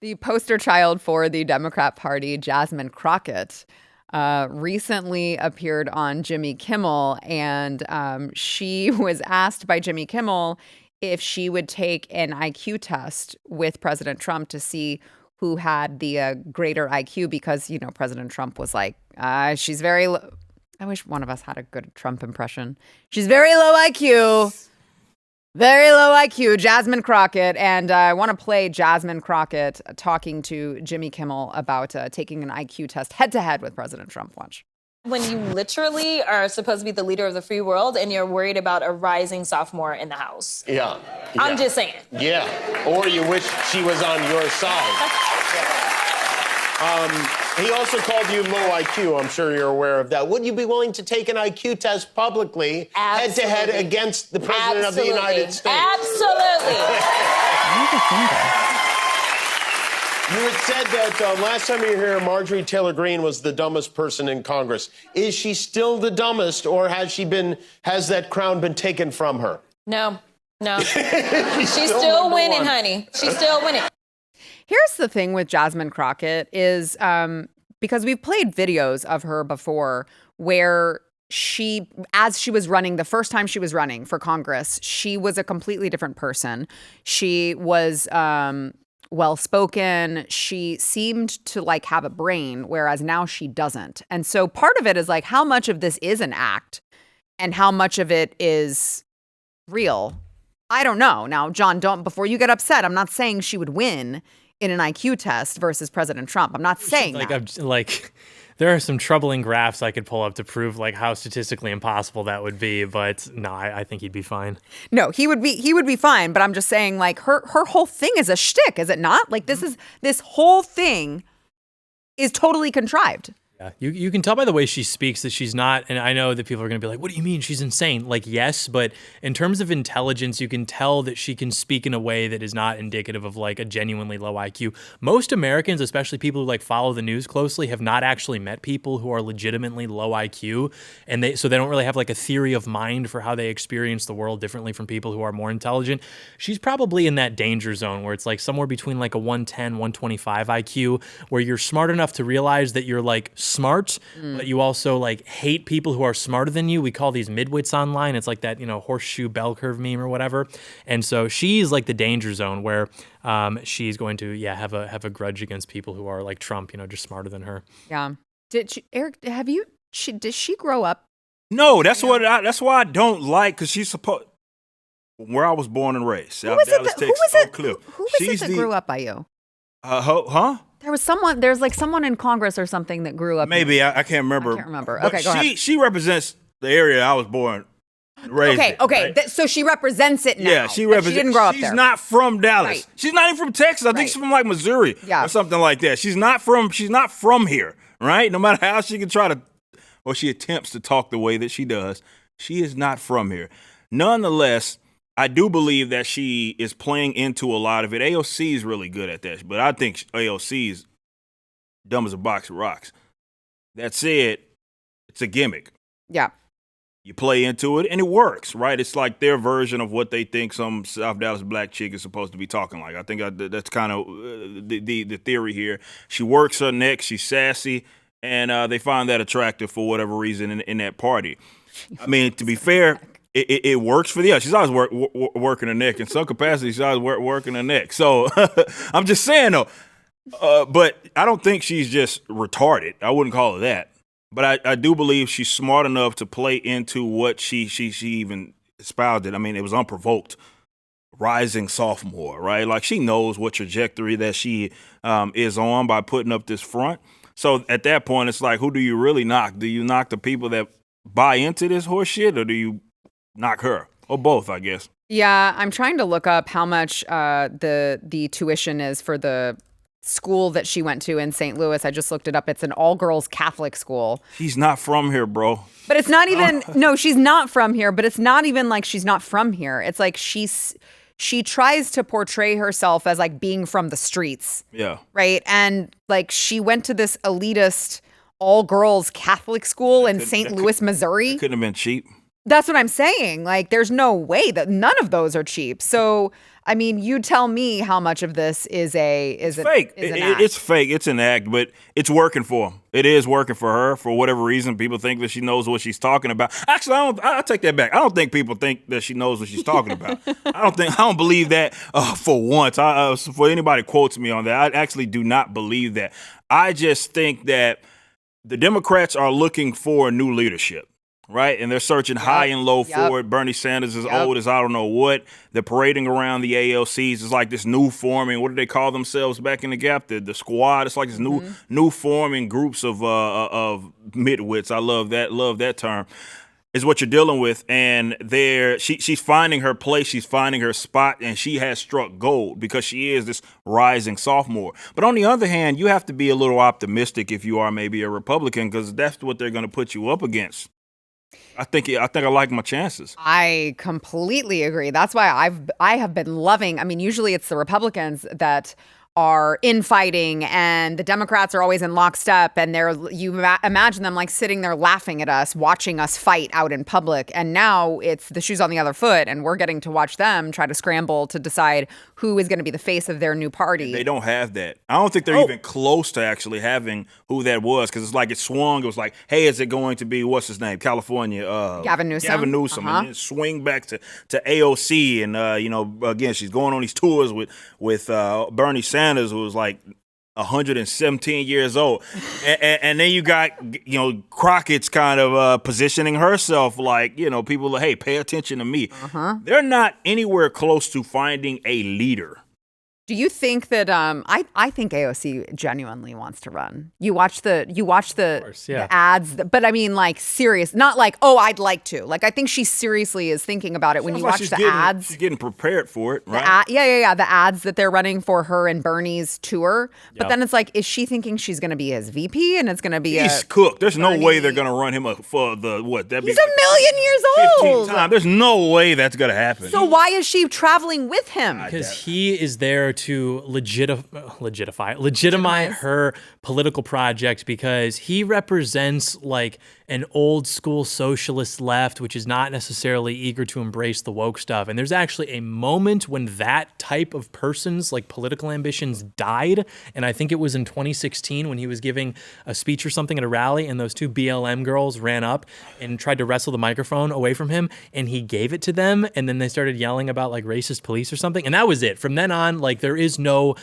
The poster child for the Democrat Party, Jasmine Crockett, recently appeared on Jimmy Kimmel, and she was asked by Jimmy Kimmel if she would take an IQ test with President Trump to see who had the greater IQ, because, President Trump was like, she's very low. I wish one of us had a good Trump impression. She's very low IQ. Very low IQ, Jasmine Crockett. And I want to play Jasmine Crockett talking to Jimmy Kimmel about taking an IQ test head-to-head with President Trump. Watch. When you literally are supposed to be the leader of the free world and you're worried about a rising sophomore in the House. Yeah. I'm just saying. Yeah. Or you wish she was on your side. He also called you low IQ. I'm sure you're aware of that. Would you be willing to take an IQ test publicly, head-to-head against the President of the United States? Absolutely. You had said that last time you were here, Marjorie Taylor Greene was the dumbest person in Congress. Is she still the dumbest, or has that crown been taken from her? No. She's still winning, honey. She's still winning. Here's the thing with Jasmine Crockett is because we've played videos of her before where as she was running, the first time she was running for Congress, she was a completely different person. She was well-spoken. She seemed to have a brain, whereas now she doesn't. And so part of it is how much of this is an act and how much of it is real. I don't know. Now, John, before you get upset, I'm not saying she would win in an IQ test versus President Trump. I'm not saying that. There are some troubling graphs I could pull up to prove how statistically impossible that would be, but no, I think he'd be fine. No, he would be fine, but I'm just saying her whole thing is a shtick, is it not? This whole thing is totally contrived. Yeah, you can tell by the way she speaks that she's not, and I know that people are going to be like, what do you mean? She's insane. Yes, but in terms of intelligence, you can tell that she can speak in a way that is not indicative of a genuinely low IQ. Most Americans, especially people who follow the news closely, have not actually met people who are legitimately low IQ, and so they don't really have a theory of mind for how they experience the world differently from people who are more intelligent. She's probably in that danger zone where it's somewhere between a 110, 125 IQ, where you're smart enough to realize that you're smart, but you also hate people who are smarter than you. We call these midwits online. It's that, horseshoe bell curve meme or whatever. And so she's the danger zone where she's going to, have a grudge against people who are like Trump, just smarter than her. Yeah. Did Eric, did she grow up? No, that's why I don't because she's supposed, where I was born and raised. Who was it that grew up by you? Huh? There was someone. There's someone in Congress or something that grew up. Maybe I can't remember. I can't remember. Okay, go ahead. She represents the area I was born, raised. Okay. Right? So she represents it now. Yeah, she represents. She didn't grow up there. She's not from Dallas. Right. She's not even from Texas. I think she's from Missouri or something like that. She's not from here. Right. No matter how she can try to, or she attempts to talk the way that she does, she is not from here. Nonetheless, I do believe that she is playing into a lot of it. AOC is really good at that, but I think AOC is dumb as a box of rocks. That said, it's a gimmick. Yeah. You play into it, and it works, right? It's their version of what they think some South Dallas black chick is supposed to be talking like. I think that's kind of the theory here. She works her neck. She's sassy, and they find that attractive for whatever reason in that party. I mean, to be fair, it works for she's always working her neck. In some capacity, she's always working her neck. So I'm just saying, though. But I don't think she's just retarded. I wouldn't call her that. But I do believe she's smart enough to play into what she even espoused it. I mean, it was unprovoked. Rising sophomore, right? She knows what trajectory that she is on by putting up this front. So at that point, it's who do you really knock? Do you knock the people that buy into this horse shit, or do you knock her? Or both, I guess. Yeah, I'm trying to look up how much the tuition is for the school that she went to in St. Louis. I just looked it up. It's an all-girls Catholic school. She's not from here, bro. But it's not even, no, she's not from here, but it's not even she's not from here. It's she tries to portray herself as being from the streets. Yeah. Right? And she went to this elitist all-girls Catholic school in St. Louis, Missouri. It couldn't have been cheap. That's what I'm saying. Like, there's no way that none of those are cheap. So, I mean, you tell me how much of this is fake. Is an act. It's fake. It's an act, but it's working for him. It is working for her for whatever reason. People think that she knows what she's talking about. Actually, I'll take that back. I don't think people think that she knows what she's talking about. I don't believe that for once. For anybody quotes me on that, I actually do not believe that. I just think that the Democrats are looking for new leadership. Right? And they're searching high and low for it. Bernie Sanders is old as I don't know what. They're parading around the ALCs. It's like this new forming. What do they call themselves back in the Gap? The squad. It's like this new forming groups of midwits. I love that term. Is what you're dealing with. And she's finding her place. She's finding her spot. And she has struck gold because she is this rising sophomore. But on the other hand, you have to be a little optimistic if you are maybe a Republican because that's what they're going to put you up against. I think I like my chances. I completely agree. That's why I have been loving. I mean, usually it's the Republicans that are infighting and the Democrats are always in lockstep, and imagine them like sitting there laughing at us, watching us fight out in public. And now it's the shoes on the other foot, and we're getting to watch them try to scramble to decide who is going to be the face of their new party. They don't have that. I don't think they're even close to actually having who that was, because it's like it swung. It was like, hey, is it going to be, what's his name, California? Gavin Newsom. Gavin Newsom. And then swing back to AOC. And, again, she's going on these tours with Bernie Sanders, who was like 117 years old. And then you got, Crockett's kind of positioning herself like, people are, hey, pay attention to me. They're not anywhere close to finding a leader. Do you think that I think AOC genuinely wants to run? You watch the the ads, but I mean like serious, not like, oh, I'd like to. Like I think she seriously is thinking about it when you watch the ads. She's getting prepared for it, right? The ads that they're running for her and Bernie's tour. But then it's like, is she thinking she's going to be his VP and it's going to be He's cooked. There's no way they're going to run him up for the what? He's a million years old. 15 times. There's no way that's going to happen. So why is she traveling with him? Because he is there to legitimize her political project, because he represents like an old school socialist left, which is not necessarily eager to embrace the woke stuff. And there's actually a moment when that type of person's like political ambitions died. And I think it was in 2016 when he was giving a speech or something at a rally, and those two BLM girls ran up and tried to wrestle the microphone away from him, and he gave it to them. And then they started yelling about like racist police or something. And that was it. From then on, like there is no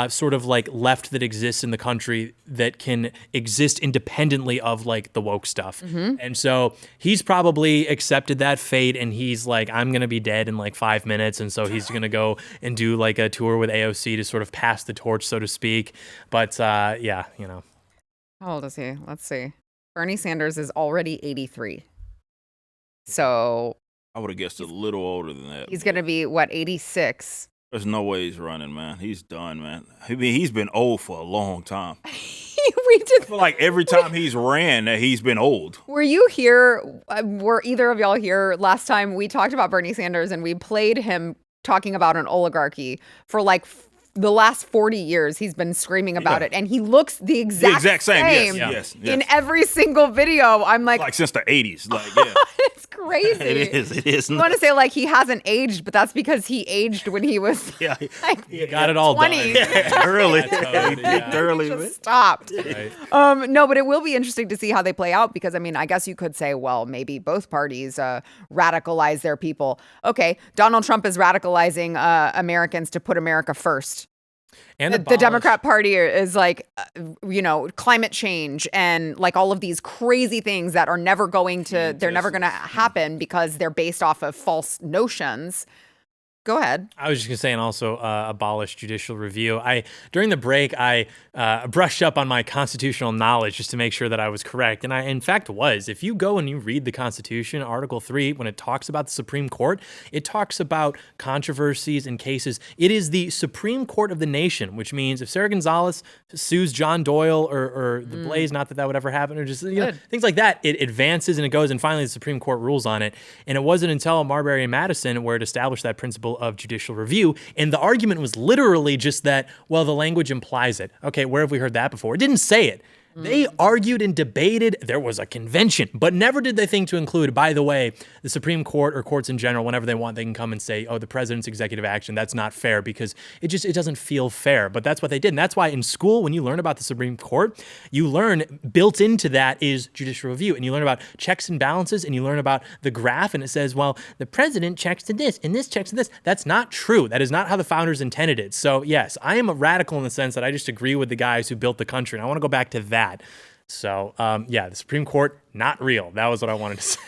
sort of like left that exists in the country that can exist independently of like the woke stuff. And so he's probably accepted that fate, and he's like, I'm going to be dead in like 5 minutes. And so he's going to go and do like a tour with AOC to sort of pass the torch, so to speak. But How old is he? Let's see. Bernie Sanders is already 83. So I would have guessed a little older than that. He's going to be, 86? There's no way he's running, man. He's done, man. I mean, he's been old for a long time. I feel like every time he's ran, he's been old. Were you here? Were either of y'all here last time we talked about Bernie Sanders and we played him talking about an oligarchy for like the last 40 years? He's been screaming about it, and he looks the exact same. Yes. In every single video. I'm like since the 80s. It's crazy. It is. I want to say like he hasn't aged, but that's because he aged when he was he got it all 20. done. Early. Early. Just stopped. Right. No, but it will be interesting to see how they play out, because I mean, I guess you could say, well, maybe both parties radicalize their people. Okay, Donald Trump is radicalizing Americans to put America first. And the Democrat Party is like, climate change and like all of these crazy things that are never going to, they're never going to happen because they're based off of false notions. Go ahead. I was just going to say, and also abolish judicial review. During the break, I brushed up on my constitutional knowledge just to make sure that I was correct. And I, in fact, was. If you go and you read the Constitution, Article 3, when it talks about the Supreme Court, it talks about controversies and cases. It is the Supreme Court of the nation, which means if Sara Gonzales sues John Doyle or the Blaze, not that that would ever happen, or just things like that, it advances and it goes, and finally the Supreme Court rules on it. And it wasn't until Marbury and Madison where it established that principle of judicial review. And the argument was literally just that, well, the language implies it. Okay, where have we heard that before? It didn't say it. They argued and debated. There was a convention, but never did they think to include, by the way, the Supreme Court or courts in general, whenever they want, they can come and say, oh, the president's executive action, that's not fair, because it doesn't feel fair. But that's what they did. And that's why in school, when you learn about the Supreme Court, you learn built into that is judicial review. And you learn about checks and balances, and you learn about the graph, and it says, well, the president checks to this, and this checks to this. That's not true. That is not how the founders intended it. So yes, I am a radical in the sense that I just agree with the guys who built the country. And I want to go back to that. So, the Supreme Court, not real. That was what I wanted to say.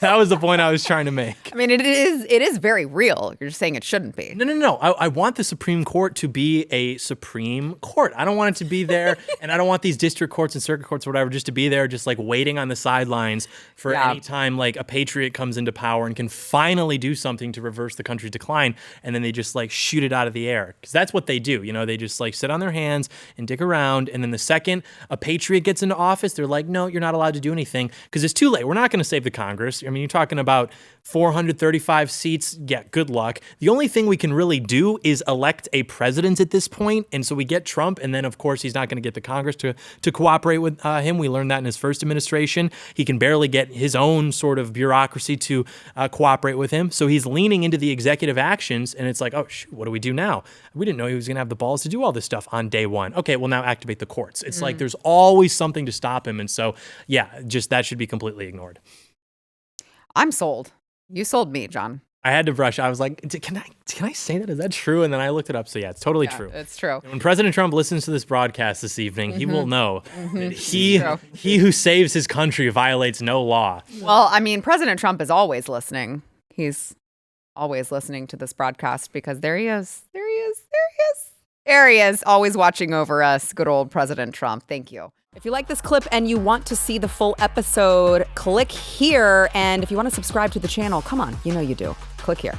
That was the point I was trying to make. I mean, it is very real. You're just saying it shouldn't be. No. I want the Supreme Court to be a Supreme Court. I don't want it to be there, and I don't want these district courts and circuit courts or whatever just to be there, just like waiting on the sidelines for any time like a patriot comes into power and can finally do something to reverse the country's decline, and then they just like shoot it out of the air. Because that's what they do. You know, they just like sit on their hands and dick around, and then the second a patriot gets into office, they're like, no, you're not allowed to do anything because it's too late. We're not going to save the Congress. I mean, you're talking about 435 seats. Yeah, good luck. The only thing we can really do is elect a president at this point. And so we get Trump, and then, of course, he's not going to get the Congress to cooperate with him. We learned that in his first administration. He can barely get his own sort of bureaucracy to cooperate with him. So he's leaning into the executive actions, and it's like, oh, shoot, what do we do now? We didn't know he was going to have the balls to do all this stuff on day one. Okay, well, now activate the courts. It's like there's always something to stop him. And so, yeah, just that should be completely ignored. I'm sold. You sold me, John. I had to brush. I was like, can I say that? Is that true? And then I looked it up. So yeah, it's totally true. It's true. And when President Trump listens to this broadcast this evening, he will know that he who saves his country violates no law. Well, I mean, President Trump is always listening. He's always listening to this broadcast because there he is. There he is, always watching over us. Good old President Trump. Thank you. If you like this clip and you want to see the full episode, click here. And if you want to subscribe to the channel, come on, you know you do. Click here.